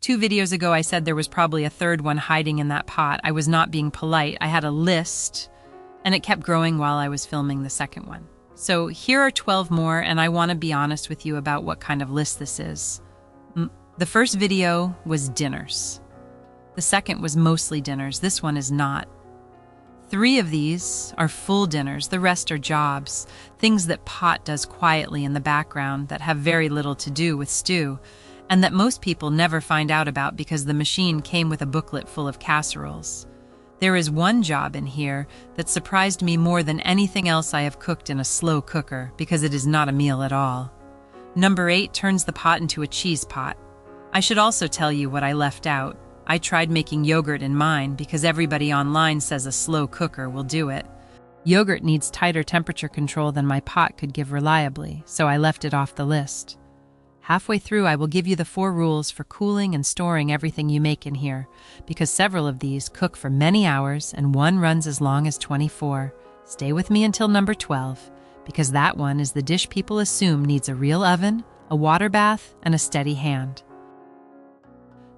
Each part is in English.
2 videos ago, I said there was probably a third one hiding in that pot. I was not being polite. I had a list, and it kept growing while I was filming the second one. So here are 12 more, and I want to be honest with you about what kind of list this is. The first video was dinners. The second was mostly dinners. This one is not. 3 of these are full dinners. The rest are jobs, things that Pot does quietly in the background that have very little to do with stew, and that most people never find out about because the machine came with a booklet full of casseroles. There is one job in here that surprised me more than anything else I have cooked in a slow cooker because it is not a meal at all. Number 8 turns the pot into a cheese pot. I should also tell you what I left out. I tried making yogurt in mine because everybody online says a slow cooker will do it. Yogurt needs tighter temperature control than my pot could give reliably, so I left it off the list. Halfway through, I will give you the 4 rules for cooling and storing everything you make in here, because several of these cook for many hours and one runs as long as 24. Stay with me until number 12, because that one is the dish people assume needs a real oven, a water bath, and a steady hand.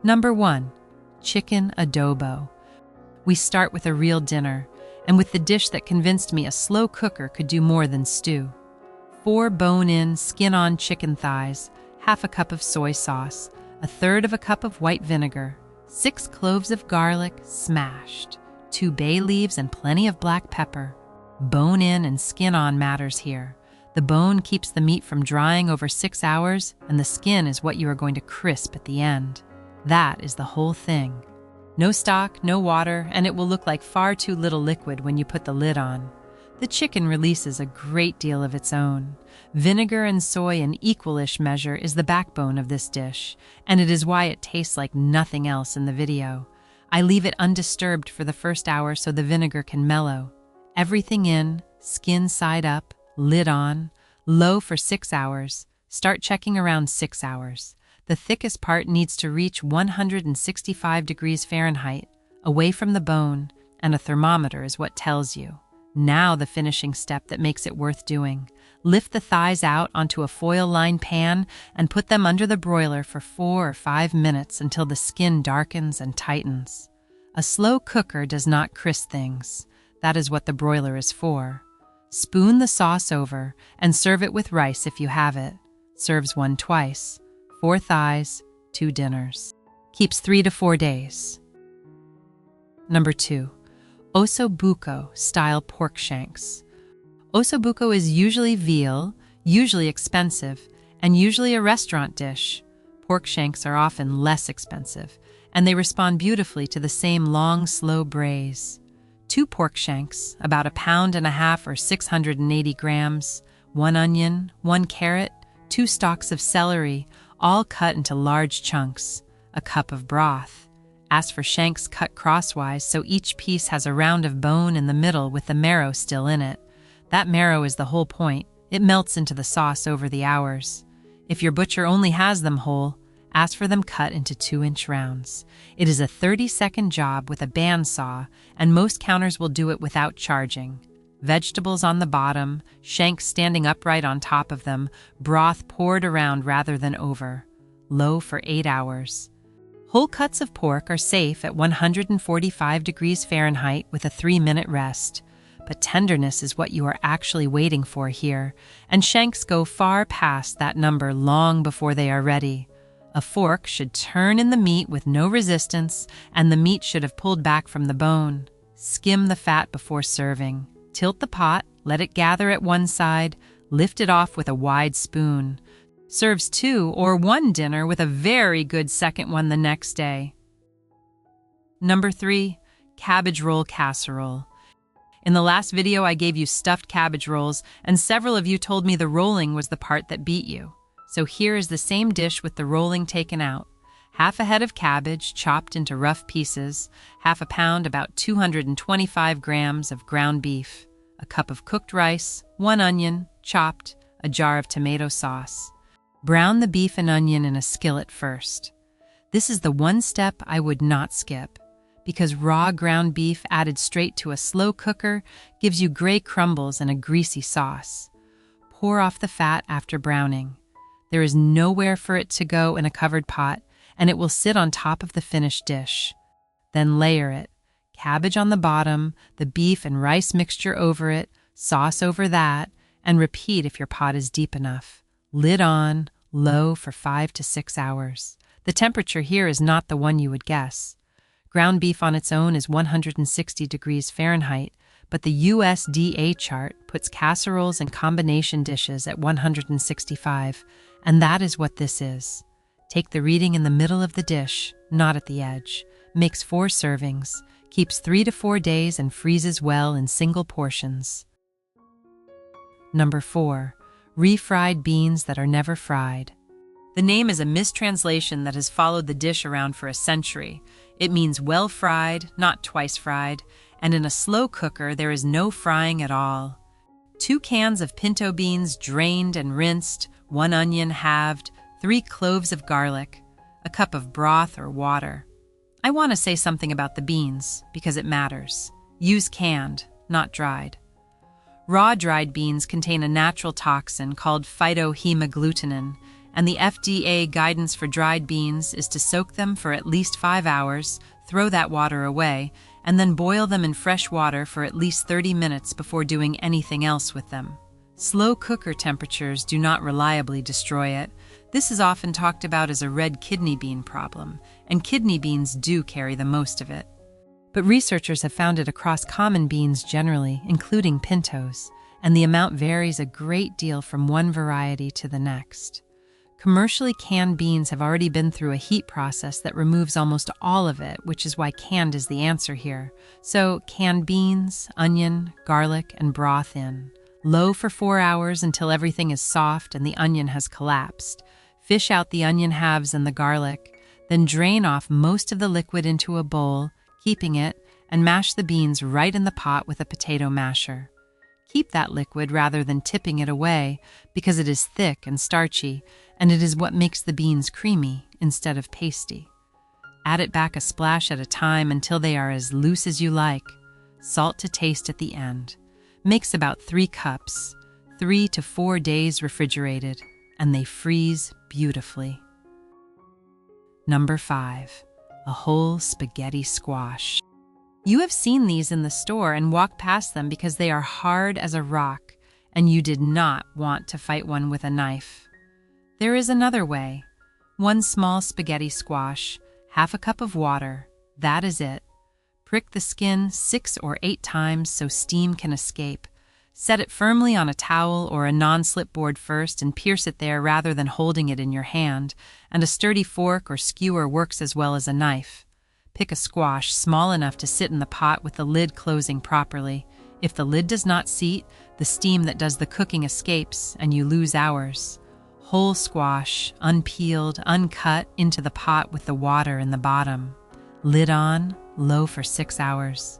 Number 1. Chicken adobo. We start with a real dinner, and with the dish that convinced me a slow cooker could do more than stew. 4 bone-in, skin-on chicken thighs, half a cup of soy sauce, 1/3 cup of white vinegar, 6 cloves of garlic smashed, 2 bay leaves and plenty of black pepper. Bone-in and skin-on matters here. The bone keeps the meat from drying over 6 hours, and the skin is what you are going to crisp at the end. That is the whole thing. No stock, no water, and it will look like far too little liquid when you put the lid on. The chicken releases a great deal of its own. Vinegar and soy in equal-ish measure is the backbone of this dish, and it is why it tastes like nothing else in the video. I leave it undisturbed for the first hour so the vinegar can mellow. Everything in, skin side up, lid on, low for 6 hours. Start checking around 6 hours. The thickest part needs to reach 165 degrees Fahrenheit, away from the bone, and a thermometer is what tells you. Now the finishing step that makes it worth doing. Lift the thighs out onto a foil-lined pan and put them under the broiler for 4 or 5 minutes until the skin darkens and tightens. A slow cooker does not crisp things. That is what the broiler is for. Spoon the sauce over and serve it with rice if you have it. Serves one twice. 4 thighs, 2 dinners. Keeps 3 to 4 days. Number 2. Osso buco style pork shanks. Osso buco is usually veal, usually expensive, and usually a restaurant dish. Pork shanks are often less expensive, and they respond beautifully to the same long, slow braise. 2 pork shanks, about 1.5 pounds or 680 grams, 1 onion, 1 carrot, 2 stalks of celery, all cut into large chunks, a cup of broth. Ask for shanks cut crosswise so each piece has a round of bone in the middle with the marrow still in it. That marrow is the whole point. It melts into the sauce over the hours. If your butcher only has them whole, ask for them cut into 2-inch rounds. It is a 30-second job with a bandsaw, and most counters will do it without charging. Vegetables on the bottom, shanks standing upright on top of them, broth poured around rather than over. Low for 8 hours. Whole cuts of pork are safe at 145 degrees Fahrenheit with a 3-minute rest. But tenderness is what you are actually waiting for here, and shanks go far past that number long before they are ready. A fork should turn in the meat with no resistance, and the meat should have pulled back from the bone. Skim the fat before serving. Tilt the pot, let it gather at one side, lift it off with a wide spoon. Serves 2 or 1 dinner with a very good second one the next day. Number 3, cabbage roll casserole. In the last video, I gave you stuffed cabbage rolls, and several of you told me the rolling was the part that beat you. So here is the same dish with the rolling taken out. Half a head of cabbage chopped into rough pieces, 1/2 pound, about 225 grams of ground beef, a cup of cooked rice, 1 onion, chopped, a jar of tomato sauce. Brown the beef and onion in a skillet first. This is the one step I would not skip, because raw ground beef added straight to a slow cooker gives you gray crumbles and a greasy sauce. Pour off the fat after browning. There is nowhere for it to go in a covered pot, and it will sit on top of the finished dish. Then layer it. Cabbage on the bottom, the beef and rice mixture over it, sauce over that, and repeat if your pot is deep enough. Lid on, low for 5 to 6 hours. The temperature here is not the one you would guess. Ground beef on its own is 160 degrees Fahrenheit, but the USDA chart puts casseroles and combination dishes at 165, and that is what this is. Take the reading in the middle of the dish, not at the edge. Makes 4 servings, keeps 3 to 4 days, and freezes well in single portions. Number 4. Refried beans that are never fried. The name is a mistranslation that has followed the dish around for a century. It means well fried, not twice fried, and in a slow cooker there is no frying at all. 2 cans of pinto beans drained and rinsed, 1 onion halved, 3 cloves of garlic, a cup of broth or water. I want to say something about the beans, because it matters. Use canned, not dried. Raw dried beans contain a natural toxin called phytohemagglutinin, and the FDA guidance for dried beans is to soak them for at least 5 hours, throw that water away, and then boil them in fresh water for at least 30 minutes before doing anything else with them. Slow cooker temperatures do not reliably destroy it. This is often talked about as a red kidney bean problem, and kidney beans do carry the most of it. But researchers have found it across common beans generally, including pintos, and the amount varies a great deal from one variety to the next. Commercially canned beans have already been through a heat process that removes almost all of it, which is why canned is the answer here. So, canned beans, onion, garlic, and broth in. Low for 4 hours until everything is soft and the onion has collapsed. Fish out the onion halves and the garlic, then drain off most of the liquid into a bowl, keeping it, and mash the beans right in the pot with a potato masher. Keep that liquid rather than tipping it away because it is thick and starchy, and it is what makes the beans creamy instead of pasty. Add it back a splash at a time until they are as loose as you like. Salt to taste at the end. Mix about 3 cups, 3 to 4 days refrigerated, and they freeze beautifully. Number 5. A whole spaghetti squash. You have seen these in the store and walked past them because they are hard as a rock, and you did not want to fight one with a knife. There is another way. 1 small spaghetti squash, half a cup of water, that is it. Prick the skin 6 or 8 times so steam can escape. Set it firmly on a towel or a non-slip board first and pierce it there rather than holding it in your hand, and a sturdy fork or skewer works as well as a knife. Pick a squash small enough to sit in the pot with the lid closing properly. If the lid does not seat, the steam that does the cooking escapes and you lose hours. Whole squash, unpeeled, uncut, into the pot with the water in the bottom. Lid on, low for 6 hours.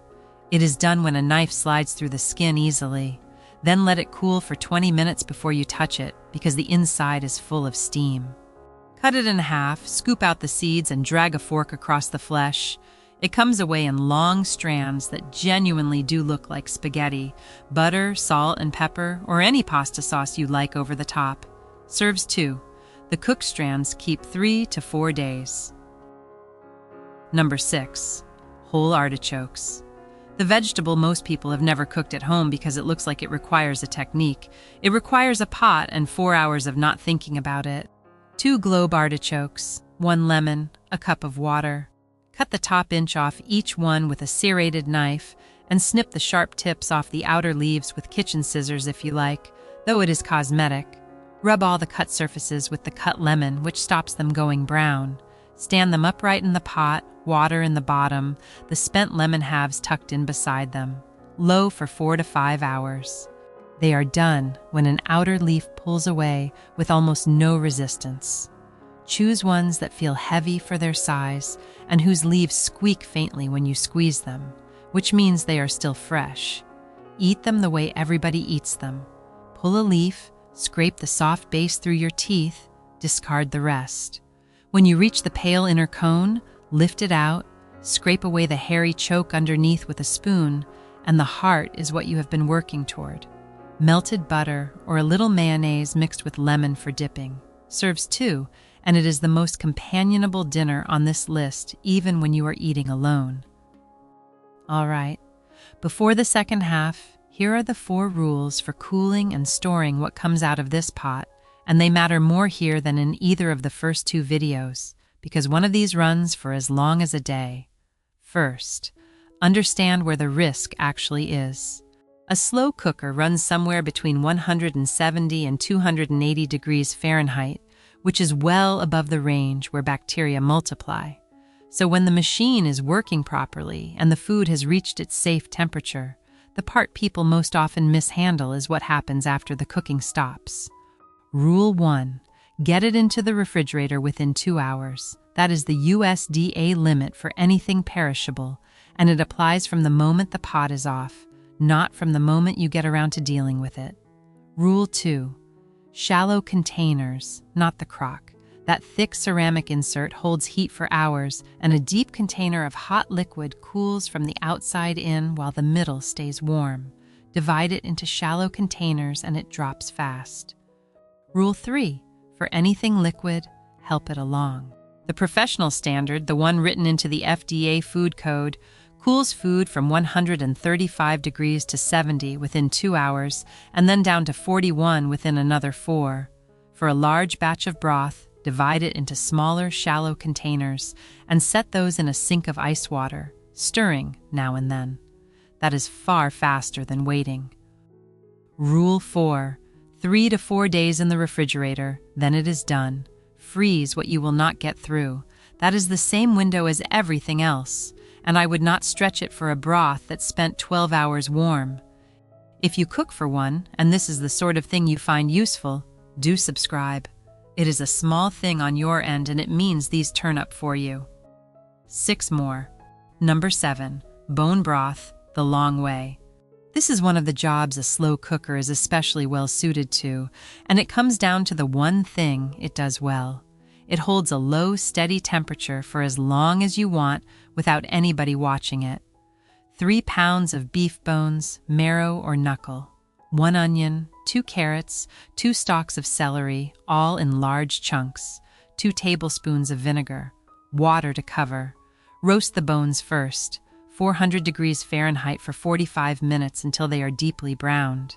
It is done when a knife slides through the skin easily. Then let it cool for 20 minutes before you touch it because the inside is full of steam. Cut it in half, scoop out the seeds, and drag a fork across the flesh. It comes away in long strands that genuinely do look like spaghetti. Butter, salt, and pepper, or any pasta sauce you like over the top. Serves 2. The cooked strands keep 3 to 4 days. Number 6. Whole artichokes. The vegetable most people have never cooked at home because it looks like it requires a technique. It requires a pot and 4 hours of not thinking about it. 2 globe artichokes, 1 lemon, a cup of water. Cut the top inch off each one with a serrated knife and snip the sharp tips off the outer leaves with kitchen scissors if you like, though it is cosmetic. Rub all the cut surfaces with the cut lemon, which stops them going brown. Stand them upright in the pot, water in the bottom, the spent lemon halves tucked in beside them. Low for 4 to 5 hours. They are done when an outer leaf pulls away with almost no resistance. Choose ones that feel heavy for their size and whose leaves squeak faintly when you squeeze them, which means they are still fresh. Eat them the way everybody eats them. Pull a leaf, scrape the soft base through your teeth, discard the rest. When you reach the pale inner cone, lift it out, scrape away the hairy choke underneath with a spoon, and the heart is what you have been working toward. Melted butter or a little mayonnaise mixed with lemon for dipping. Serves 2, and it is the most companionable dinner on this list even when you are eating alone. All right, before the second half, here are the 4 rules for cooling and storing what comes out of this pot, and they matter more here than in either of the first 2 videos, because one of these runs for as long as a day. First, understand where the risk actually is. A slow cooker runs somewhere between 170 and 280 degrees Fahrenheit, which is well above the range where bacteria multiply. So when the machine is working properly and the food has reached its safe temperature, the part people most often mishandle is what happens after the cooking stops. Rule 1. Get it into the refrigerator within 2 hours. That is the USDA limit for anything perishable, and it applies from the moment the pot is off, not from the moment you get around to dealing with it. Rule 2. Shallow containers, not the crock. That thick ceramic insert holds heat for hours, and a deep container of hot liquid cools from the outside in while the middle stays warm. Divide it into shallow containers and it drops fast. Rule 3. For anything liquid, help it along. The professional standard, the one written into the FDA food code, cools food from 135 degrees to 70 within 2 hours and then down to 41 within another 4. For a large batch of broth, divide it into smaller, shallow containers and set those in a sink of ice water, stirring now and then. That is far faster than waiting. Rule 4. 3 to 4 days in the refrigerator, then it is done. Freeze what you will not get through. That is the same window as everything else, and I would not stretch it for a broth that spent 12 hours warm. If you cook for one, and this is the sort of thing you find useful, do subscribe. It is a small thing on your end and it means these turn up for you. 6 more. Number 7. Bone broth, the long way. This is one of the jobs a slow cooker is especially well suited to, and it comes down to the one thing it does well. It holds a low, steady temperature for as long as you want without anybody watching it. 3 pounds of beef bones, marrow or knuckle, 1 onion, 2 carrots, 2 stalks of celery, all in large chunks, 2 tablespoons of vinegar, water to cover. Roast the bones first, 400 degrees Fahrenheit for 45 minutes until they are deeply browned.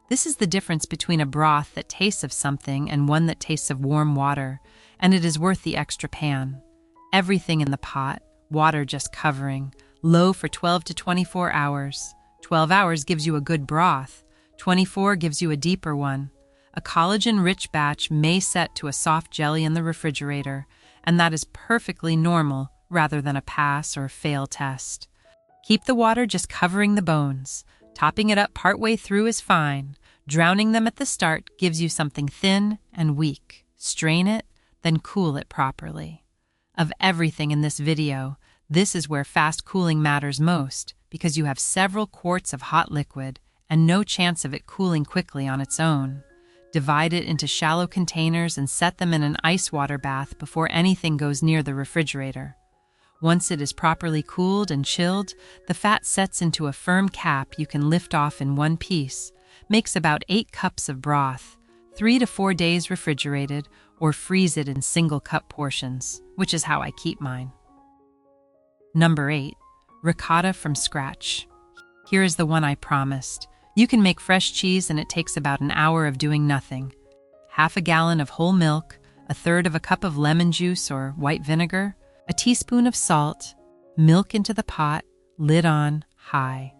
This is the difference between a broth that tastes of something and one that tastes of warm water, and it is worth the extra pan. Everything in the pot, water just covering, low for 12 to 24 hours. 12 hours gives you a good broth. 24 gives you a deeper one. A collagen-rich batch may set to a soft jelly in the refrigerator, and that is perfectly normal rather than a pass or fail test. Keep the water just covering the bones. Topping it up partway through is fine. Drowning them at the start gives you something thin and weak. Strain it, then cool it properly. Of everything in this video, this is where fast cooling matters most because you have several quarts of hot liquid and no chance of it cooling quickly on its own. Divide it into shallow containers and set them in an ice water bath before anything goes near the refrigerator. Once it is properly cooled and chilled, the fat sets into a firm cap you can lift off in one piece. Makes about 8 cups of broth, 3 to 4 days refrigerated, or freeze it in single cup portions, which is how I keep mine. Number 8. Ricotta from scratch. Here is the one I promised. You can make fresh cheese and it takes about an hour of doing nothing. Half a gallon of whole milk, 1/3 of a cup of lemon juice or white vinegar, a teaspoon of salt, milk into the pot, lid on, high.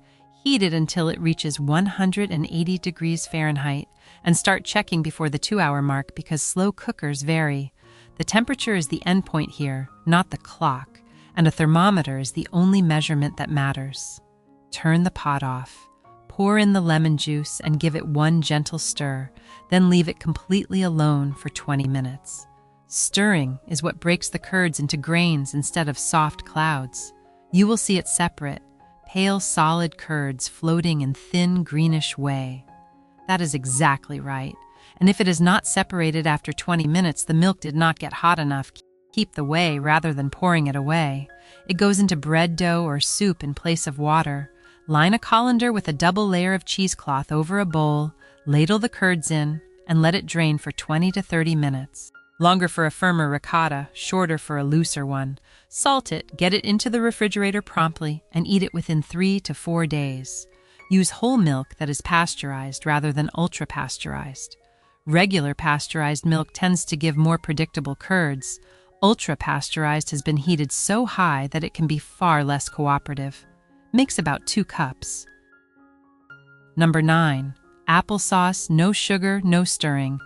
Heat it until it reaches 180 degrees Fahrenheit and start checking before the 2-hour mark because slow cookers vary. The temperature is the end point here, not the clock, and a thermometer is the only measurement that matters. Turn the pot off. Pour in the lemon juice and give it one gentle stir, then leave it completely alone for 20 minutes. Stirring is what breaks the curds into grains instead of soft clouds. You will see it separate, pale solid curds floating in thin greenish whey. That is exactly right. And if it is not separated after 20 minutes, the milk did not get hot enough. Keep the whey rather than pouring it away. It goes into bread dough or soup in place of water. Line a colander with a double layer of cheesecloth over a bowl, ladle the curds in, and let it drain for 20 to 30 minutes. Longer for a firmer ricotta, shorter for a looser one. Salt it, get it into the refrigerator promptly, and eat it within 3 to 4 days. Use whole milk that is pasteurized rather than ultra-pasteurized. Regular pasteurized milk tends to give more predictable curds. Ultra-pasteurized has been heated so high that it can be far less cooperative. Makes about 2 cups. Number 9. Applesauce, no sugar, no stirring.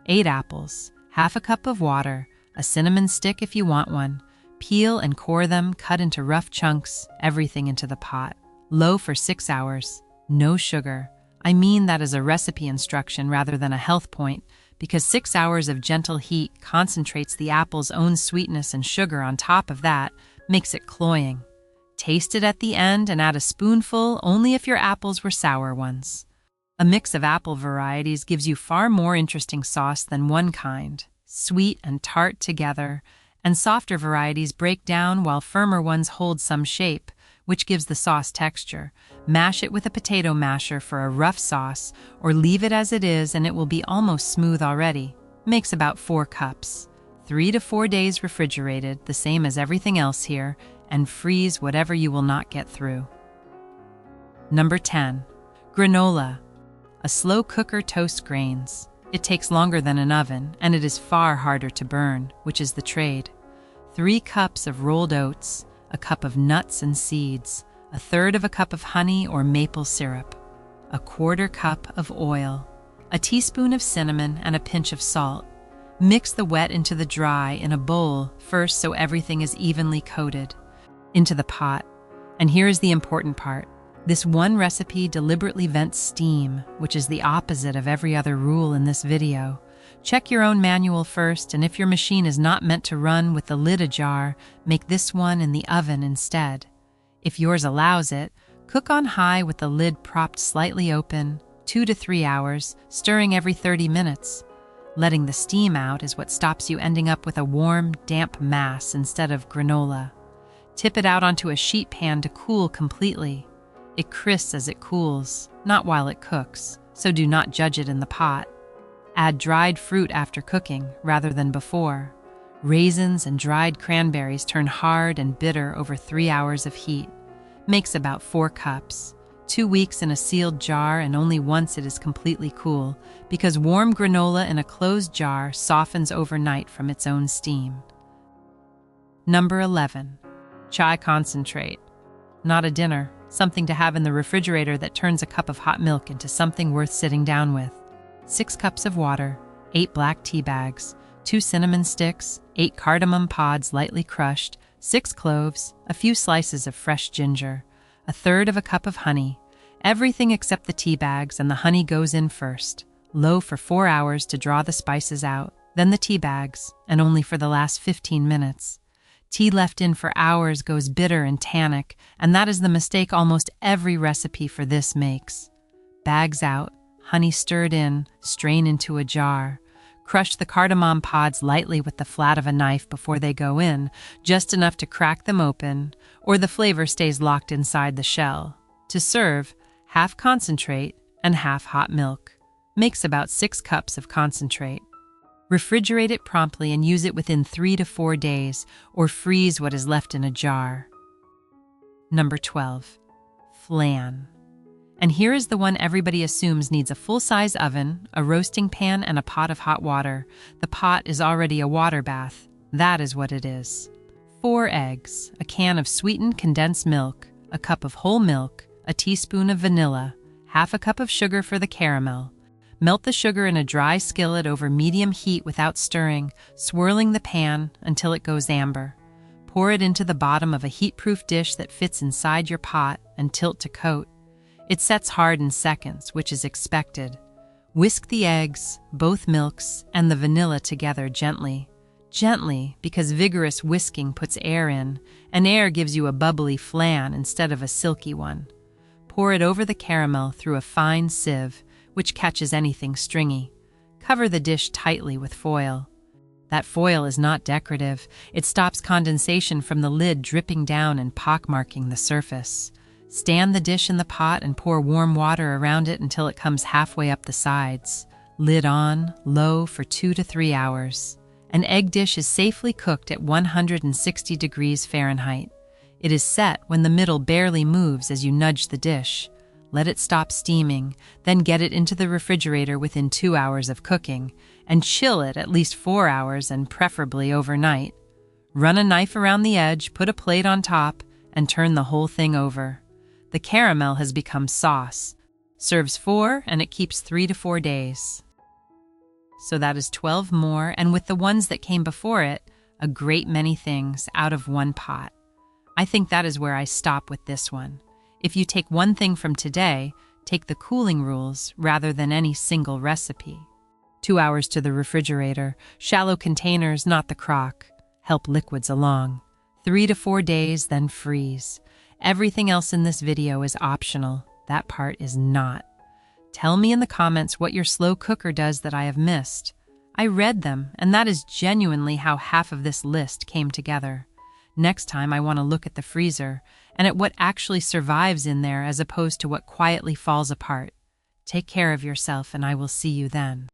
8 apples, half a cup of water, a cinnamon stick if you want one. Peel and core them, cut into rough chunks, everything into the pot. Low for 6 hours. No sugar. I mean that as a recipe instruction rather than a health point, because 6 hours of gentle heat concentrates the apple's own sweetness, and sugar on top of that makes it cloying. Taste it at the end and add a spoonful only if your apples were sour ones. A mix of apple varieties gives you far more interesting sauce than one kind, sweet and tart together, and softer varieties break down while firmer ones hold some shape, which gives the sauce texture. Mash it with a potato masher for a rough sauce, or leave it as it is and it will be almost smooth already. Makes about 4 cups. 3 to 4 days refrigerated, the same as everything else here, and freeze whatever you will not get through. Number 10. Granola. A slow cooker toasts grains. It takes longer than an oven, and it is far harder to burn, which is the trade. 3 cups of rolled oats, a cup of nuts and seeds, 1/3 of a cup of honey or maple syrup, 1/4 cup of oil, a teaspoon of cinnamon, and a pinch of salt. Mix the wet into the dry in a bowl first so everything is evenly coated. Into the pot. And here is the important part. This one recipe deliberately vents steam, which is the opposite of every other rule in this video. Check your own manual first, and if your machine is not meant to run with the lid ajar, make this one in the oven instead. If yours allows it, cook on high with the lid propped slightly open, 2 to 3 hours, stirring every 30 minutes. Letting the steam out is what stops you ending up with a warm, damp mass instead of granola. Tip it out onto a sheet pan to cool completely. It crisps as it cools, not while it cooks, so do not judge it in the pot. Add dried fruit after cooking rather than before. Raisins and dried cranberries turn hard and bitter over 3 hours of heat. Makes about 4 cups. 2 weeks in a sealed jar, and only once it is completely cool, because warm granola in a closed jar softens overnight from its own steam. Number 11. Chai concentrate. Not a dinner, something to have in the refrigerator that turns a cup of hot milk into something worth sitting down with. 6 cups of water, 8 black tea bags, 2 cinnamon sticks, 8 cardamom pods lightly crushed, 6 cloves, a few slices of fresh ginger, 1/3 of a cup of honey. Everything except the tea bags, and the honey goes in first. Low for 4 hours to draw the spices out, then the tea bags, and only for the last 15 minutes. Tea left in for hours goes bitter and tannic, and that is the mistake almost every recipe for this makes. Bags out, honey stirred in, strain into a jar. Crush the cardamom pods lightly with the flat of a knife before they go in, just enough to crack them open, or the flavor stays locked inside the shell. To serve, half concentrate and half hot milk. Makes about 6 cups of concentrate. Refrigerate it promptly and use it within 3 to 4 days, or freeze what is left in a jar. Number 12. Flan. And here is the one everybody assumes needs a full-size oven, a roasting pan, and a pot of hot water. The pot is already a water bath. That is what it is. 4 eggs, a can of sweetened condensed milk, a cup of whole milk, a teaspoon of vanilla, half a cup of sugar for the caramel. Melt the sugar in a dry skillet over medium heat without stirring, swirling the pan until it goes amber. Pour it into the bottom of a heat-proof dish that fits inside your pot and tilt to coat. It sets hard in seconds, which is expected. Whisk the eggs, both milks, and the vanilla together gently. Gently, because vigorous whisking puts air in, and air gives you a bubbly flan instead of a silky one. Pour it over the caramel through a fine sieve, which catches anything stringy. Cover the dish tightly with foil. That foil is not decorative. It stops condensation from the lid dripping down and pockmarking the surface. Stand the dish in the pot and pour warm water around it until it comes halfway up the sides. Lid on, low for 2 to 3 hours. An egg dish is safely cooked at 160 degrees Fahrenheit. It is set when the middle barely moves as you nudge the dish. Let it stop steaming, then get it into the refrigerator within 2 hours of cooking, and chill it at least 4 hours and preferably overnight. Run a knife around the edge, put a plate on top, and turn the whole thing over. The caramel has become sauce. Serves 4 and it keeps 3 to 4 days. So that is 12 more, and with the ones that came before it, a great many things out of one pot. I think that is where I stop with this one. If you take one thing from today, take the cooling rules rather than any single recipe. 2 hours to the refrigerator, shallow containers, not the crock. Help liquids along. 3 to 4 days, then freeze. Everything else in this video is optional. That part is not. Tell me in the comments what your slow cooker does that I have missed. I read them, and that is genuinely how half of this list came together. Next time I want to look at the freezer and at what actually survives in there as opposed to what quietly falls apart. Take care of yourself, and I will see you then.